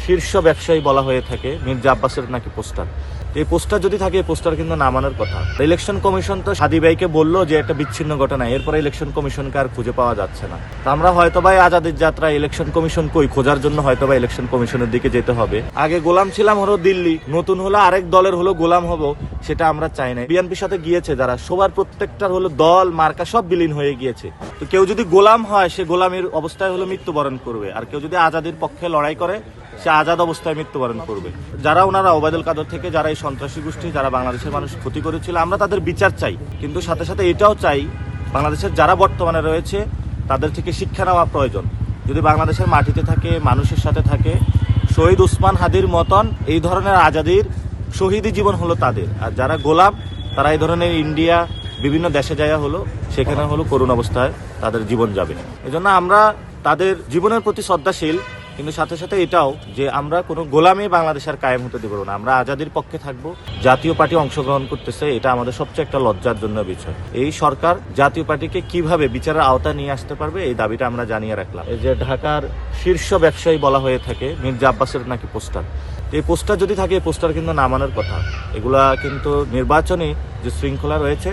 শীর্ষ ব্যবসায়ী বলা হয়ে থাকে মির্জা আব্বাসের নাকি পোস্টার। এই পোস্টার যদি থাকে, এই পোস্টার কিন্তু নামানোর কথা। ইলেকশন কমিশন তো সাদি ভাইকে বললো যে একটা বিচ্ছিন্ন ঘটনা, এরপরে ইলেকশন কমিশনকে আর খুঁজে পাওয়া যাচ্ছে না। তো আমরা হয়তো ভাই আজাদের যাত্রা ইলেকশন কমিশন কই খোঁজার জন্য হয়তো বা ইলেকশন কমিশনের দিকে যেতে হবে। আগে গোলাম ছিলাম হলো দিল্লি, নতুন হলো আরেক দলের হলো গোলাম হব, সেটা আমরা চাই না। বিএনপির সাথে গিয়েছে যারা, সবার প্রত্যেকটার হলো দল মার্কা সব বিলীন হয়ে গিয়েছে। তো কেউ যদি গোলাম হয়, সে গোলামের অবস্থায় হলো মৃত্যুবরণ করবে, আর কেউ যদি আজাদের পক্ষে লড়াই করে সে আজাদ অবস্থায় মৃত্যুবরণ করবে। যারা ওনারা ওবায়দুল কাদের থেকে যারা এই সন্ত্রাসী গোষ্ঠী যারা বাংলাদেশের মানুষ ক্ষতি করেছিল, আমরা তাদের বিচার চাই, কিন্তু সাথে সাথে এটাও চাই বাংলাদেশের যারা বর্তমানে রয়েছে তাদের থেকে শিক্ষা নেওয়া প্রয়োজন। যদি বাংলাদেশের মাটিতে থাকে, মানুষের সাথে থাকে, শহীদ উসমান হাদির মতন এই ধরনের আজাদির শহীদি জীবন হলো তাদের। আর যারা গোলাম তারা এই ধরনের ইন্ডিয়া বিভিন্ন দেশে যাওয়া হলো, সেখানে হলো করুণ অবস্থায় তাদের জীবন যাবে। এজন্য আমরা তাদের জীবনের প্রতি শ্রদ্ধাশীল, কিন্তু সাথে সাথে এটাও যে আমরা কোনো গোলামে বাংলাদেশের কায়েম হতে দেব না। আমরা আজাদির পক্ষে থাকবো। জাতীয় পার্টি অংশগ্রহণ করতেছে, এটা আমাদের সবচেয়ে একটা লজ্জার জন্য বিষয়। এই সরকার জাতীয় পার্টিকে কিভাবে বিচারের আওতায় নিয়ে আসতে পারবে, এই দাবিটা আমরা জানিয়ে রাখলাম। এই যে ঢাকার শীর্ষ ব্যবসায়ী বলা হয়ে থাকে মির্জা আব্বাসের নাকি পোস্টার, এই পোস্টার যদি থাকে, এই পোস্টার কিন্তু নামানোর কথা। এগুলা কিন্তু নির্বাচনী যে শৃঙ্খলা রয়েছে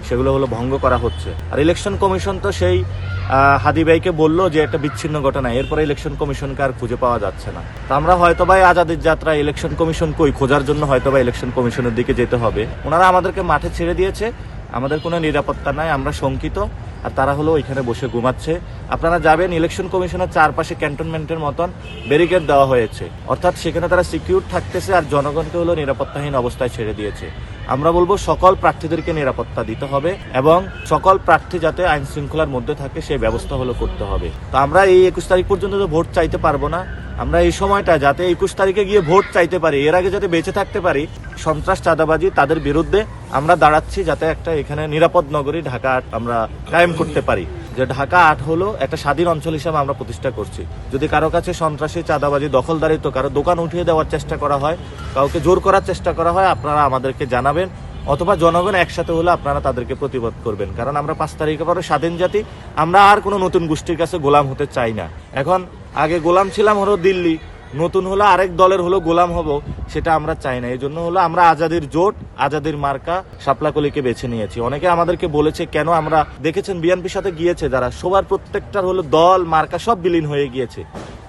সেগুলো হলো ভঙ্গ করা হচ্ছে। আর ইলেকশন কমিশন তো সেই হাদি ভাইকে বললো যে একটা বিচ্ছিন্ন ঘটনা, এরপরে ইলেকশন কমিশনকে আর খুঁজে পাওয়া যাচ্ছে না। তো আমরা হয়তো ভাই আজাদের যাত্রা ইলেকশন কমিশন কই খোঁজার জন্য হয়তো বা ইলেকশন কমিশনের দিকে যেতে হবে। ওনারা আমাদেরকে মাঠে ছেড়ে দিয়েছে, আমাদের কোনো নিরাপত্তা নাই, আমরা শঙ্কিত, আর তারা হলো ওইখানে বসে ঘুমাচ্ছে। আপনারা যাবেন, ইলেকশন কমিশনের চারপাশে ক্যান্টনমেন্টের মতন ব্যারিকেড দেওয়া হয়েছে, অর্থাৎ সেখানে তারা সিকিউর থাকতেছে আর জনগণকে হলো নিরাপত্তাহীন অবস্থায় ছেড়ে দিয়েছে। আমরা বলবো সকল প্রার্থীদেরকে নিরাপত্তা দিতে হবে এবং সকল প্রার্থী যাতে আইন শৃঙ্খলার মধ্যে থাকে সেই ব্যবস্থা হলো করতে হবে। তো আমরা এই 21 তারিখ পর্যন্ত তো ভোট চাইতে পারবো না। আমরা এই সময়টা যাতে 21 তারিখে গিয়ে ভোট চাইতে পারি, এর আগে যাতে বেঁচে থাকতে পারি সন্ত্রাস চাঁদাবাজি তাদের বিরুদ্ধে আমরা দাঁড়াচ্ছি, যাতে একটা এখানে নিরাপদ নগরী ঢাকা আমরা কায়েম করতে পারি। যে ঢাকা ৮ হলো একটা স্বাধীন অঞ্চল হিসেবে আমরা প্রতিষ্ঠা করছি। যদি কারো কাছে সন্ত্রাসী চাঁদাবাজি দখলদারিত্ব, কারো দোকান উঠিয়ে দেওয়ার চেষ্টা করা হয়, কাউকে জোর করার চেষ্টা করা হয়, আপনারা আমাদেরকে জানাবেন, অথবা জনগণ একসাথে হলে আপনারা তাদেরকে প্রতিবাদ করবেন। কারণ আমরা 5 তারিখের পরে স্বাধীন জাতি, আমরা আর কোনো নতুন গোষ্ঠীর কাছে গোলাম হতে চাই না। এখন আগে গোলাম ছিলাম হলো দিল্লি, নতুন হলো আরেক দলের হলো গোলাম হব, সেটা আমরা চাই না। এই জন্য হলো আমরা আজাদির জোট, আজাদির মার্কা শাপলাকলিকে বেছে নিয়েছি। অনেকে আমাদেরকে বলেছে কেন, আমরা দেখেছেন বিএনপির সাথে গিয়েছে যারা, সবার প্রত্যেকটার হলো দল মার্কা সব বিলীন হয়ে গিয়েছে,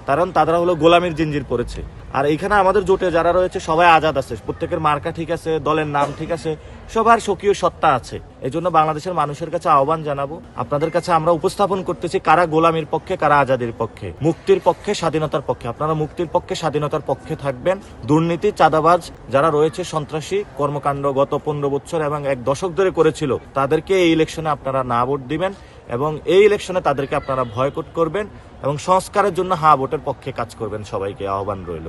কারণ তারা হলো গোলামির জিঞ্জির পড়েছে। আর এখানে আমাদের জোটে যারা রয়েছে সবাই আজাদ আছে, প্রত্যেকের মার্কা ঠিক আছে, দলের নাম ঠিক আছে, সবার স্বকীয় সত্তা আছে। এই জন্য বাংলাদেশের মানুষের কাছে আহ্বান জানাবো, আপনাদের কাছে আমরা উপস্থাপন করতেছি কারা গোলামির পক্ষে, কারা আজাদির পক্ষে, মুক্তির পক্ষে, স্বাধীনতার পক্ষে। আপনারা মুক্তির পক্ষে, স্বাধীনতার পক্ষে থাকবেন। দুর্নীতি চাঁদাবাজ যারা রয়েছে, সন্ত্রাসী কর্মকাণ্ড গত 15 বছর এবং 1 দশক ধরে করেছিল, তাদেরকে এই ইলেকশনে আপনারা না ভোট দিবেন এবং এই ইলেকশনে তাদেরকে আপনারা ভয়কট করবেন এবং সংস্কারের জন্য হ্যাঁ ভোটের পক্ষে কাজ করবেন। সবাইকে আহ্বান রইল।